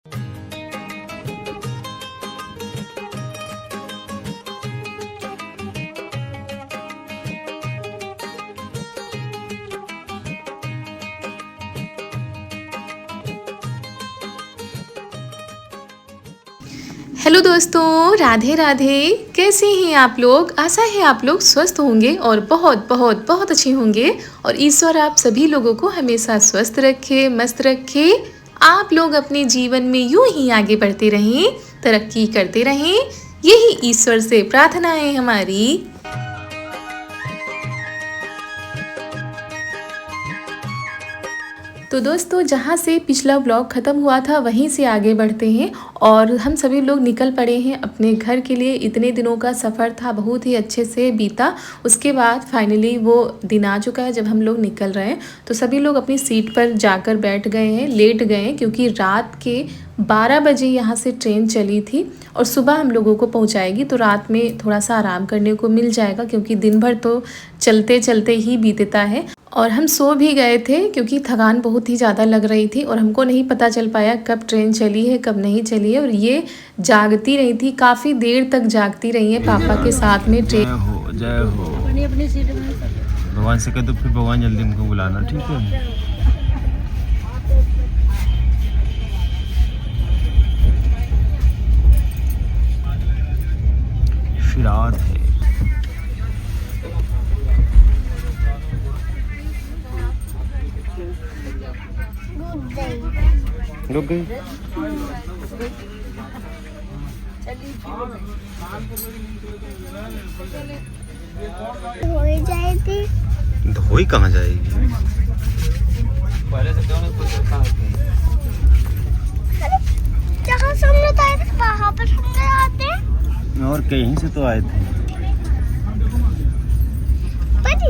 Hello दोस्तों, राधे राधे। कैसे हैं आप लोग? आशा है आप लोग स्वस्थ होंगे और बहुत बहुत बहुत अच्छे होंगे। और ईश्वर आप सभी लोगों को हमेशा स्वस्थ रखे, मस्त रखे। आप लोग अपने जीवन में यूं ही आगे बढ़ते रहें, तरक्की करते रहें, यही ईश्वर से प्रार्थना है हमारी। तो दोस्तों, जहाँ से पिछला ब्लॉग ख़त्म हुआ था वहीं से आगे बढ़ते हैं। और हम सभी लोग निकल पड़े हैं अपने घर के लिए। इतने दिनों का सफ़र था, बहुत ही अच्छे से बीता। उसके बाद फाइनली वो दिन आ चुका है जब हम लोग निकल रहे हैं। तो सभी लोग अपनी सीट पर जाकर बैठ गए हैं, लेट गए हैं, क्योंकि रात के 12 बजे यहाँ से ट्रेन चली थी और सुबह हम लोगों को पहुँचाएगी। तो रात में थोड़ा सा आराम करने को मिल जाएगा, क्योंकि दिन भर तो चलते चलते ही बीतता है। और हम सो भी गए थे क्योंकि थकान बहुत ही ज़्यादा लग रही थी और हमको नहीं पता चल पाया कब ट्रेन चली है, कब नहीं चली है। और ये जागती रही थी, काफ़ी देर तक जागती रही है पापा के साथ में। जय हो, जय हो। अपनी सीट में भगवान से कह दो, फिर भगवान जल्दी हमको बुलाना, ठीक है। रात है, रुक गई। धोई कहाँ जाएगी? पहले से क्यों नहीं कुछ जहाँ से हम लोग आए थे वहाँ पर हम आते हैं। और कहीं से तो आए थे।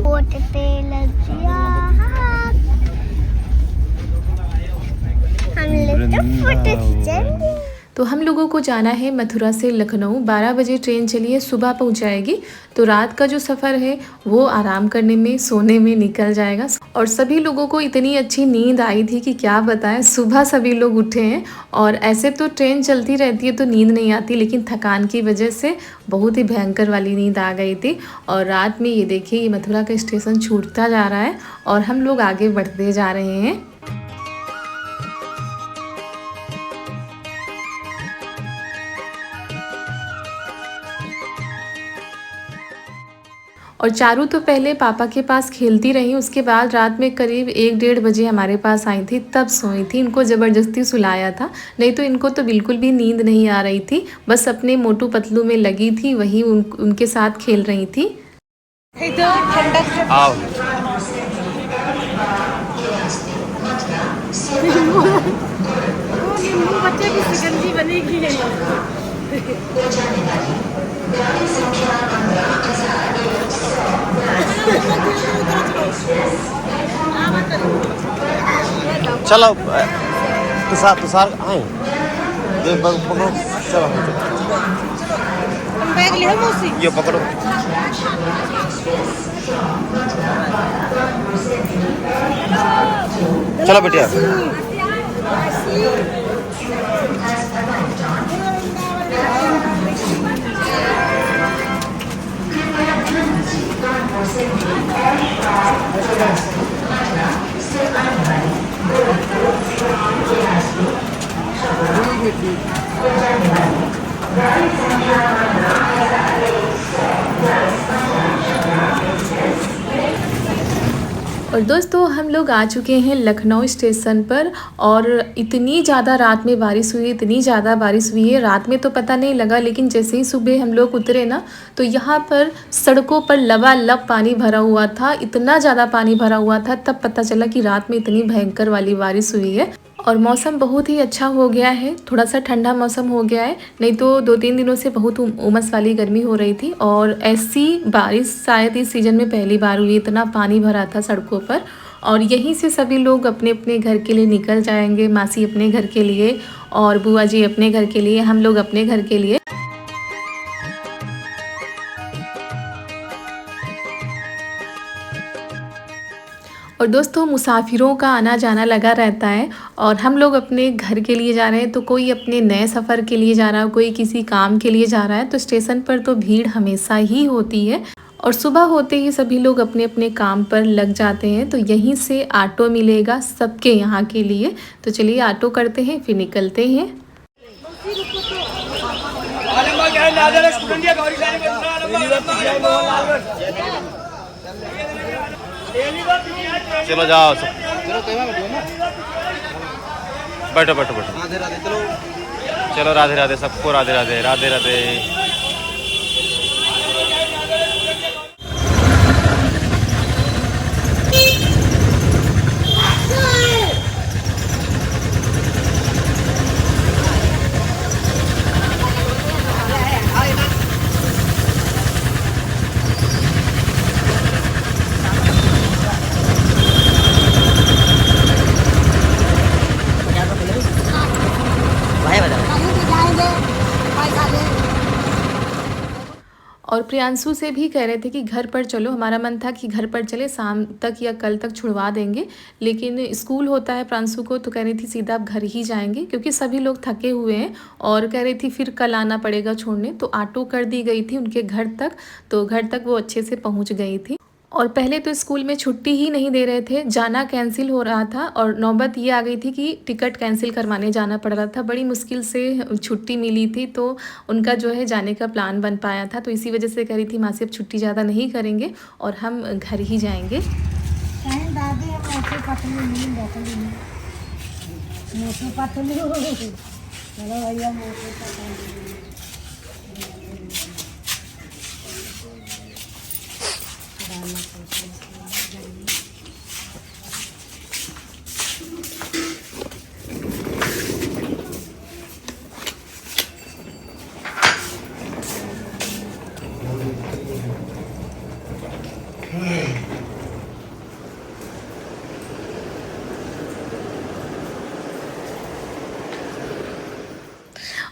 बोट पे लगिया हम लोग तो फोटो खींचेंगे। तो हम लोगों को जाना है मथुरा से लखनऊ। 12 बजे ट्रेन चली है, सुबह पहुंचाएगी। तो रात का जो सफ़र है वो आराम करने में, सोने में निकल जाएगा। और सभी लोगों को इतनी अच्छी नींद आई थी कि क्या बताएं। सुबह सभी लोग उठे हैं। और ऐसे तो ट्रेन चलती रहती है तो नींद नहीं आती, लेकिन थकान की वजह से बहुत ही भयंकर वाली नींद आ गई थी। और रात में ये देखिए, ये मथुरा का स्टेशन छूटता जा रहा है और हम लोग आगे बढ़ते जा रहे हैं। और चारू तो पहले पापा के पास खेलती रही, उसके बाद रात में करीब 1-1:30 बजे हमारे पास आई थी, तब सोई थी। इनको ज़बरदस्ती सुलाया था, नहीं तो इनको तो बिल्कुल भी नींद नहीं आ रही थी। बस अपने मोटू पतलू में लगी थी, वही उनके साथ खेल रही थी। आओ। बच्चे की सिकंजी बनेगी। चलो तुषार आए, ये पकड़ो, चलो बैग ले मौसी, ये पकड़ो। चलो बेटिया। और दोस्तों, हम लोग आ चुके हैं लखनऊ स्टेशन पर। और इतनी ज़्यादा रात में बारिश हुई, इतनी ज़्यादा बारिश हुई है, रात में तो पता नहीं लगा, लेकिन जैसे ही सुबह हम लोग उतरे ना, तो यहाँ पर सड़कों पर लबालब पानी भरा हुआ था। इतना ज़्यादा पानी भरा हुआ था, तब पता चला कि रात में इतनी भयंकर वाली बारिश हुई है। और मौसम बहुत ही अच्छा हो गया है, थोड़ा सा ठंडा मौसम हो गया है, नहीं तो 2-3 दिनों से बहुत उमस वाली गर्मी हो रही थी। और ऐसी बारिश शायद इस सीज़न में पहली बार हुई, इतना पानी भरा था सड़कों पर। और यहीं से सभी लोग अपने अपने घर के लिए निकल जाएंगे। मासी अपने घर के लिए और बुआ जी अपने घर के लिए, हम लोग अपने घर के लिए। और दोस्तों मुसाफिरों का आना जाना लगा रहता है और हम लोग अपने घर के लिए जा रहे हैं तो कोई अपने नए सफ़र के लिए जा रहा है, कोई किसी काम के लिए जा रहा है। तो स्टेशन पर तो भीड़ हमेशा ही होती है और सुबह होते ही सभी लोग अपने अपने काम पर लग जाते हैं। तो यहीं से ऑटो मिलेगा सबके यहाँ के लिए। तो चलिए ऑटो करते हैं फिर निकलते हैं। चलो जाओ सब, बैठो बैठो बैठो। चलो राधे राधे सबको, राधे राधे राधे राधे। और प्रियांशु से भी कह रहे थे कि घर पर चलो, हमारा मन था कि घर पर चले, शाम तक या कल तक छुड़वा देंगे, लेकिन स्कूल होता है प्रियांशु को तो कह रही थी सीधा आप घर ही जाएंगे क्योंकि सभी लोग थके हुए हैं और कह रही थी फिर कल आना पड़ेगा छोड़ने। तो ऑटो कर दी गई थी उनके घर तक, तो घर तक वो अच्छे से पहुंच गई थी। और पहले तो स्कूल में छुट्टी ही नहीं दे रहे थे, जाना कैंसिल हो रहा था और नौबत ये आ गई थी कि टिकट कैंसिल करवाने जाना पड़ रहा था। बड़ी मुश्किल से छुट्टी मिली थी तो उनका जो है जाने का प्लान बन पाया था। तो इसी वजह से कह रही थी मासी अब छुट्टी ज़्यादा नहीं करेंगे और हम घर ही जाएंगे।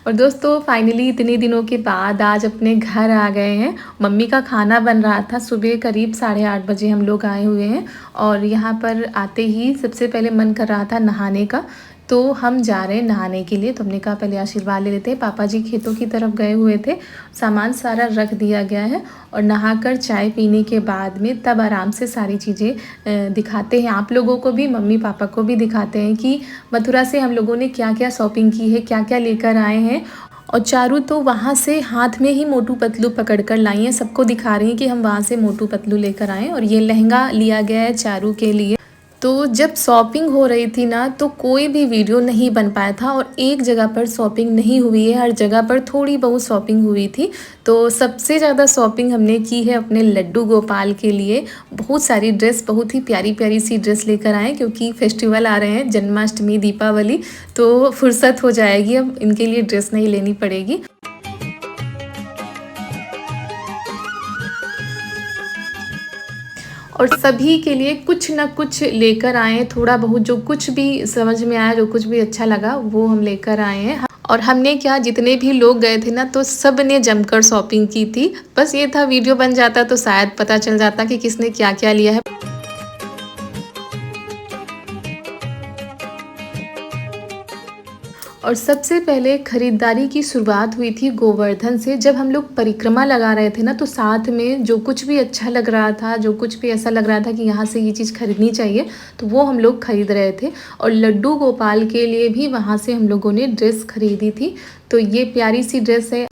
और दोस्तों फाइनली इतने दिनों के बाद आज अपने घर आ गए हैं। मम्मी का खाना बन रहा था, सुबह करीब 8:30 बजे हम लोग आए हुए हैं और यहाँ पर आते ही सबसे पहले मन कर रहा था नहाने का, तो हम जा रहे हैं नहाने के लिए। तो हमने कहा पहले आशीर्वाद ले लेते हैं। पापा जी खेतों की तरफ गए हुए थे, सामान सारा रख दिया गया है और नहाकर चाय पीने के बाद में तब आराम से सारी चीज़ें दिखाते हैं आप लोगों को भी, मम्मी पापा को भी दिखाते हैं कि मथुरा से हम लोगों ने क्या क्या शॉपिंग की है, क्या क्या लेकर आए हैं। और चारू तो वहाँ से हाथ में ही मोटू पतलू पकड़ कर लाई हैं, सबको दिखा रही हैं कि हम वहाँ से मोटू पतलू लेकर आए। और ये लहंगा लिया गया है चारू के लिए। तो जब शॉपिंग हो रही थी ना तो कोई भी वीडियो नहीं बन पाया था और एक जगह पर शॉपिंग नहीं हुई है, हर जगह पर थोड़ी बहुत शॉपिंग हुई थी। तो सबसे ज़्यादा शॉपिंग हमने की है अपने लड्डू गोपाल के लिए। बहुत सारी ड्रेस, बहुत ही प्यारी प्यारी सी ड्रेस लेकर आए क्योंकि फेस्टिवल आ रहे हैं, जन्माष्टमी, दीपावली, तो फुर्सत हो जाएगी, अब इनके लिए ड्रेस नहीं लेनी पड़ेगी। और सभी के लिए कुछ ना कुछ लेकर आए, थोड़ा बहुत जो कुछ भी समझ में आया, जो कुछ भी अच्छा लगा वो हम लेकर आए हैं। और हमने क्या, जितने भी लोग गए थे ना तो सब ने जमकर शॉपिंग की थी। बस ये था वीडियो बन जाता तो शायद पता चल जाता कि किसने क्या क्या लिया है। और सबसे पहले ख़रीदारी की शुरुआत हुई थी गोवर्धन से। जब हम लोग परिक्रमा लगा रहे थे ना तो साथ में जो कुछ भी अच्छा लग रहा था, जो कुछ भी ऐसा लग रहा था कि यहाँ से ये चीज़ खरीदनी चाहिए, तो वो हम लोग खरीद रहे थे। और लड्डू गोपाल के लिए भी वहाँ से हम लोगों ने ड्रेस खरीदी थी। तो ये प्यारी सी ड्रेस है,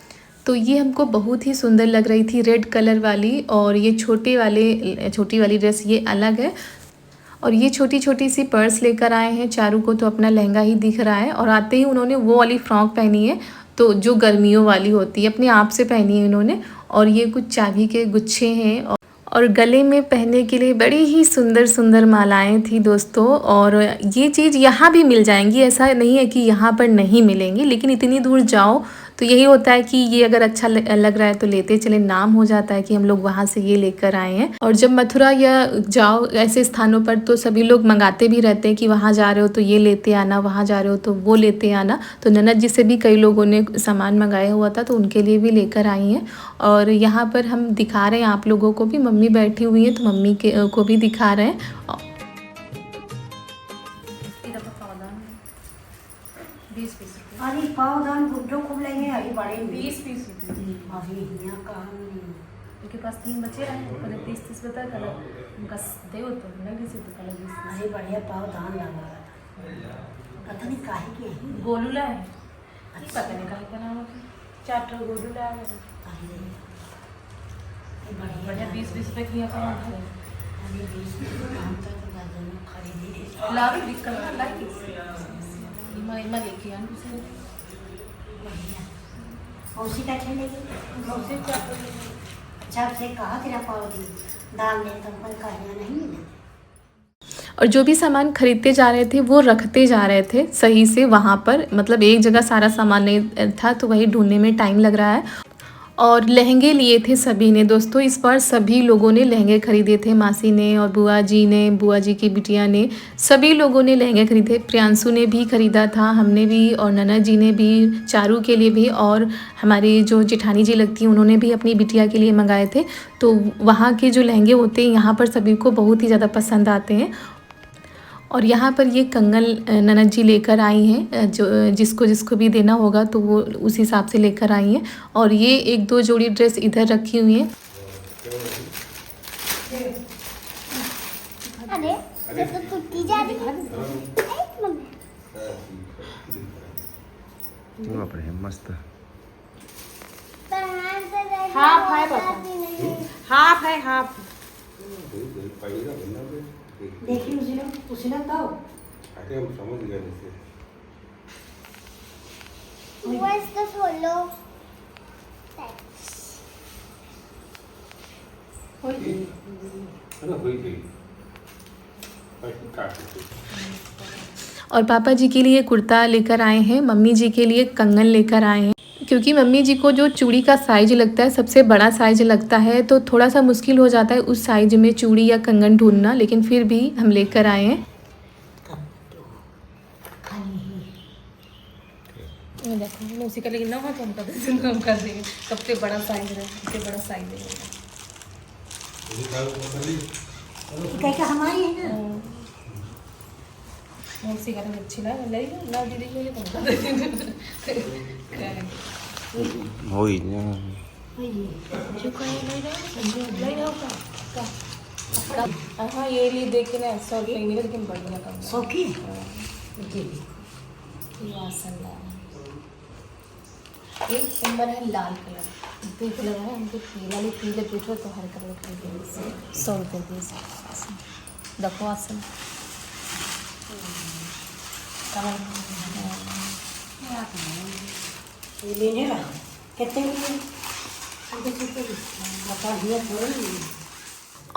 तो ये हमको बहुत ही सुंदर लग रही थी, रेड कलर वाली। और ये छोटी वाली ड्रेस ये अलग है। और ये छोटी छोटी सी पर्स लेकर आए हैं। चारू को तो अपना लहंगा ही दिख रहा है और आते ही उन्होंने वो वाली फ्रॉक पहनी है, तो जो गर्मियों वाली होती है, अपने आप से पहनी है इन्होंने। और ये कुछ चाबी के गुच्छे हैं और गले में पहनने के लिए बड़ी ही सुंदर सुंदर मालाएं थी दोस्तों। और ये चीज़ यहाँ भी मिल जाएंगी, ऐसा नहीं है कि यहाँ पर नहीं मिलेंगी, लेकिन इतनी दूर जाओ तो यही होता है कि ये अगर अच्छा लग रहा है तो लेते चले, नाम हो जाता है कि हम लोग वहाँ से ये लेकर आए हैं। और जब मथुरा या जाओ ऐसे स्थानों पर तो सभी लोग मंगाते भी रहते हैं कि वहाँ जा रहे हो तो ये लेते आना, वहाँ जा रहे हो तो वो लेते आना। तो ननद जी से भी कई लोगों ने सामान मंगाया हुआ था तो उनके लिए भी लेकर आई हैं। और यहाँ पर हम दिखा रहे हैं आप लोगों को भी, मम्मी बैठी हुई हैं तो मम्मी को भी दिखा रहे हैं। आणि पावदान गुड्डो खूब लेंगे अभी बड़े 20 पीस अभी यहाँ काम उनके पास 3 बचे हैं, कल 30 बता कल उनका दे तो नहीं किसी तो कल 20 अरे बढ़िया पावदान लगा पता नहीं काहे के है गोलूला है, पता नहीं काहे का नाम है, 4 गोलूला है। अरे बढ़िया 20 रुपए की काम है। अभी 20 काम तो दोनों खरीदी लाभ निकल रहा है इमा लेके आन से बढ़िया मौसी का चलेगी मौसी जब से कहा तेरा पावदी दाल ले तुम पर कहना नहीं मिला। और जो भी सामान खरीदते जा रहे थे वो रखते जा रहे थे सही से वहाँ पर, मतलब एक जगह सारा सामान नहीं था तो वही ढूंढने में टाइम लग रहा है। और लहंगे लिए थे सभी ने दोस्तों, इस बार सभी लोगों ने लहंगे खरीदे थे, मासी ने और बुआ जी ने, बुआ जी की बिटिया ने, सभी लोगों ने लहंगे खरीदे। प्रियांशु ने भी खरीदा था, हमने भी और नन्ना जी ने भी, चारू के लिए भी, और हमारी जो जेठानी जी लगती हैं उन्होंने भी अपनी बिटिया के लिए मंगाए थे। तो वहाँ के जो लहंगे होते हैं यहाँ पर सभी को बहुत ही ज़्यादा पसंद आते हैं। और यहाँ पर ये कंगन ननद जी लेकर आई हैं, जो जिसको जिसको भी देना होगा तो वो उस हिसाब से लेकर आई हैं। और ये 1-2 जोड़ी ड्रेस इधर रखी हुई हैं। अरे ये तो टूटी जा रही है मम्मी। बाप रे मस्त। हाफ है पापा, हाफ है हाफ। देखिए उसी ने तो आगे हम समझ गए जैसे वो इसका सोलो है ना हुई थी काट और पापा जी के लिए कुर्ता लेकर आए हैं, मम्मी जी के लिए कंगन लेकर आए हैं। क्योंकि मम्मी जी को जो चूड़ी का साइज लगता है सबसे बड़ा साइज लगता है, तो थोड़ा सा मुश्किल हो जाता है उस साइज में चूड़ी या कंगन ढूंढना, लेकिन फिर भी हम लेकर आए हैं। देखो उसी का लेकिन ना हो तो हम कर देंगे, सबसे बड़ा साइज है, सबसे बड़ा साइज है। कहीं का हमारी है ना उसी का अच्छी लगे ना दीदी को ये होई हाँ ये लिए देख के ना 100 रुपये मिले, लेकिन बढ़िया कम सौखी एक नंबर है लाल कलर, 2 कलर है, हमको पीला पीले पूछो तो हर कलर खरीदेंगे 100 रुपये की। देखो आसन ये लेने का कितने बता दिया थोड़ी।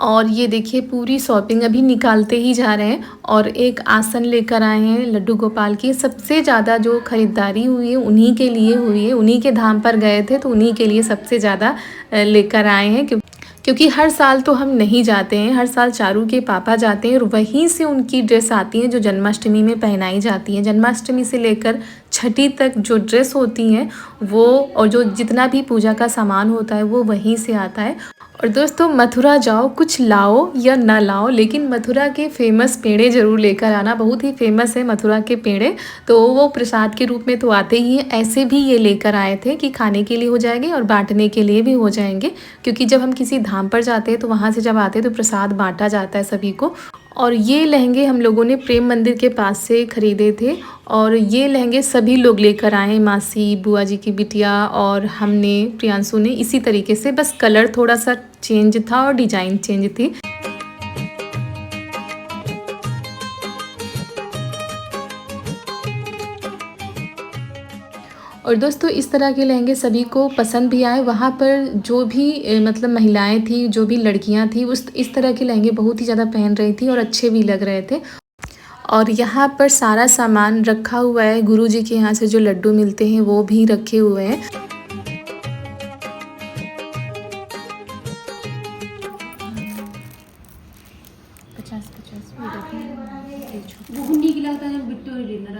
और ये देखिए पूरी शॉपिंग अभी निकालते ही जा रहे हैं। और एक आसन लेकर आए हैं लड्डू गोपाल की, सबसे ज़्यादा जो ख़रीदारी हुई है उन्हीं के लिए हुई है, उन्हीं के धाम पर गए थे तो उन्हीं के लिए सबसे ज़्यादा लेकर आए हैं। क्योंकि हर साल तो हम नहीं जाते हैं, हर साल चारू के पापा जाते हैं और वहीं से उनकी ड्रेस आती हैं जो जन्माष्टमी में पहनाई जाती हैं। जन्माष्टमी से लेकर छठी तक जो ड्रेस होती हैं वो, और जो जितना भी पूजा का सामान होता है वो वहीं से आता है। और दोस्तों मथुरा जाओ, कुछ लाओ या ना लाओ, लेकिन मथुरा के फेमस पेड़े ज़रूर लेकर आना, बहुत ही फेमस है मथुरा के पेड़े, तो वो प्रसाद के रूप में तो आते ही हैं, ऐसे भी ये लेकर आए थे कि खाने के लिए हो जाएंगे और बांटने के लिए भी हो जाएंगे। क्योंकि जब हम किसी धाम पर जाते हैं तो वहाँ से जब आते हैं तो प्रसाद बांटा जाता है सभी को। और ये लहंगे हम लोगों ने प्रेम मंदिर के पास से ख़रीदे थे, और ये लहंगे सभी लोग लेकर आए, मासी, बुआ जी की बिटिया और हमने, प्रियांशु ने, इसी तरीके से, बस कलर थोड़ा सा चेंज था और डिज़ाइन चेंज थी। और दोस्तों इस तरह के लहंगे सभी को पसंद भी आए। वहाँ पर जो भी मतलब महिलाएं थी, जो भी लड़कियाँ थी, इस तरह के लहंगे बहुत ही ज़्यादा पहन रही थी और अच्छे भी लग रहे थे। और यहाँ पर सारा सामान रखा हुआ है, गुरुजी के यहाँ से जो लड्डू मिलते हैं वो भी रखे हुए हैं।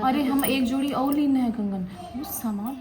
अरे हम एक जोड़ी और लेना है कंगन, वो सामान।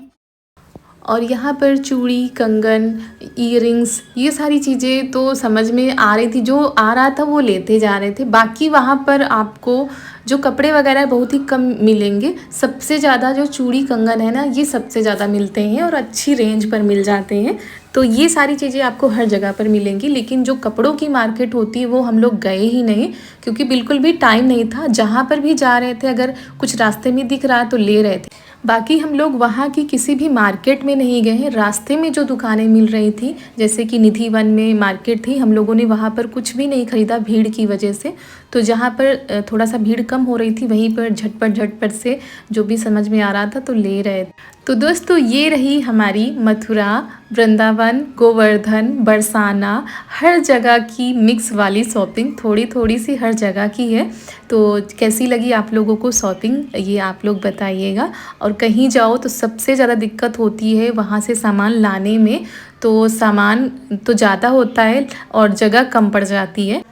और यहाँ पर चूड़ी, कंगन, ईयरिंग्स, ये सारी चीज़ें तो समझ में आ रही थी, जो आ रहा था वो लेते जा रहे थे। बाकी वहाँ पर आपको जो कपड़े वगैरह बहुत ही कम मिलेंगे। सबसे ज़्यादा जो चूड़ी कंगन है ना, ये सबसे ज़्यादा मिलते हैं और अच्छी रेंज पर मिल जाते हैं। तो ये सारी चीज़ें आपको हर जगह पर मिलेंगी, लेकिन जो कपड़ों की मार्केट होती है वो हम लोग गए ही नहीं, क्योंकि बिल्कुल भी टाइम नहीं था। जहाँ पर भी जा रहे थे, अगर कुछ रास्ते में दिख रहा तो ले रहे थे। बाकी हम लोग वहाँ की किसी भी मार्केट में नहीं गए हैं। रास्ते में जो दुकानें मिल रही थी, जैसे कि निधि वन में मार्केट थी, हम लोगों ने वहाँ पर कुछ भी नहीं ख़रीदा भीड़ की वजह से। तो जहाँ पर थोड़ा सा भीड़ कम हो रही थी, वहीं पर झटपट से जो भी समझ में आ रहा था तो ले रहे थे। तो दोस्तों, ये रही हमारी मथुरा, वृंदावन, गोवर्धन, बरसाना, हर जगह की मिक्स वाली शॉपिंग। थोड़ी सी हर जगह की है। तो कैसी लगी आप लोगों को शॉपिंग, ये आप लोग बताइएगा। और कहीं जाओ तो सबसे ज़्यादा दिक्कत होती है वहाँ से सामान लाने में। तो सामान तो ज़्यादा होता है और जगह कम पड़ जाती है।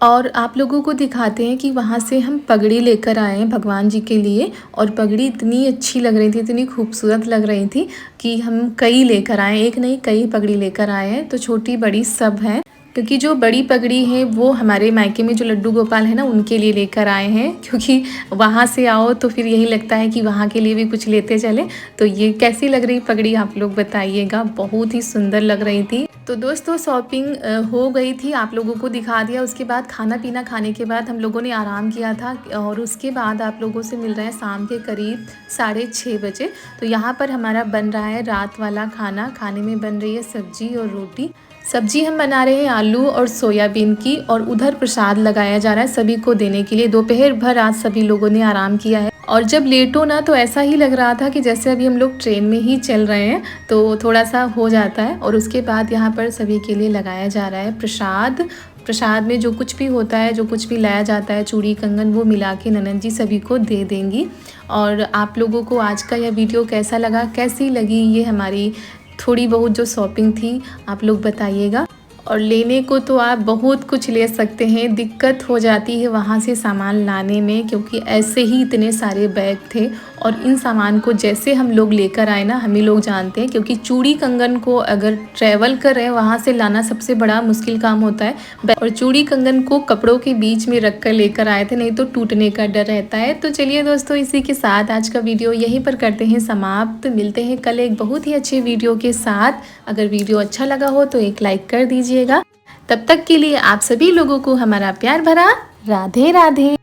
और आप लोगों को दिखाते हैं कि वहाँ से हम पगड़ी लेकर आए हैं भगवान जी के लिए। और पगड़ी इतनी अच्छी लग रही थी, इतनी खूबसूरत लग रही थी कि हम कई लेकर आए, एक नहीं कई पगड़ी लेकर आए हैं। तो छोटी बड़ी सब हैं, क्योंकि जो बड़ी पगड़ी है वो हमारे मायके में जो लड्डू गोपाल है ना, उनके लिए लेकर आए हैं। क्योंकि वहाँ से आओ तो फिर यही लगता है कि वहाँ के लिए भी कुछ लेते चले। तो ये कैसी लग रही पगड़ी आप लोग बताइएगा, बहुत ही सुंदर लग रही थी। तो दोस्तों, शॉपिंग हो गई थी, आप लोगों को दिखा दिया। उसके बाद खाना पीना खाने के बाद हम लोगों ने आराम किया था। और उसके बाद आप लोगों से मिल रहे हैं शाम के करीब 6:30 बजे। तो यहाँ पर हमारा बन रहा है रात वाला खाना। खाने में बन रही है सब्जी और रोटी। सब्जी हम बना रहे हैं आलू और सोयाबीन की, और उधर प्रसाद लगाया जा रहा है सभी को देने के लिए। दोपहर भर आज सभी लोगों ने आराम किया है। और जब लेट हो ना, तो ऐसा ही लग रहा था कि जैसे अभी हम लोग ट्रेन में ही चल रहे हैं। तो थोड़ा सा हो जाता है। और उसके बाद यहाँ पर सभी के लिए लगाया जा रहा है प्रसाद। प्रसाद में जो कुछ भी होता है, जो कुछ भी लाया जाता है, चूड़ी कंगन, वो मिला के ननद जी सभी को दे देंगी। और आप लोगों को आज का यह वीडियो कैसा लगा, कैसी लगी ये हमारी थोड़ी बहुत जो शॉपिंग थी, आप लोग बताइएगा। और लेने को तो आप बहुत कुछ ले सकते हैं, दिक्कत हो जाती है वहाँ से सामान लाने में, क्योंकि ऐसे ही इतने सारे बैग थे। और इन सामान को जैसे हम लोग लेकर आए ना, हम ही लोग जानते हैं, क्योंकि चूड़ी कंगन को अगर ट्रैवल कर रहे हैं वहाँ से लाना सबसे बड़ा मुश्किल काम होता है। और चूड़ी कंगन को कपड़ों के बीच में रख कर लेकर आए थे, नहीं तो टूटने का डर रहता है। तो चलिए दोस्तों, इसी के साथ आज का वीडियो यहीं पर करते हैं समाप्त। मिलते हैं कल एक बहुत ही अच्छे वीडियो के साथ। अगर वीडियो अच्छा लगा हो तो एक लाइक कर दीजिएगा। तब तक के लिए आप सभी लोगों को हमारा प्यार भरा राधे राधे।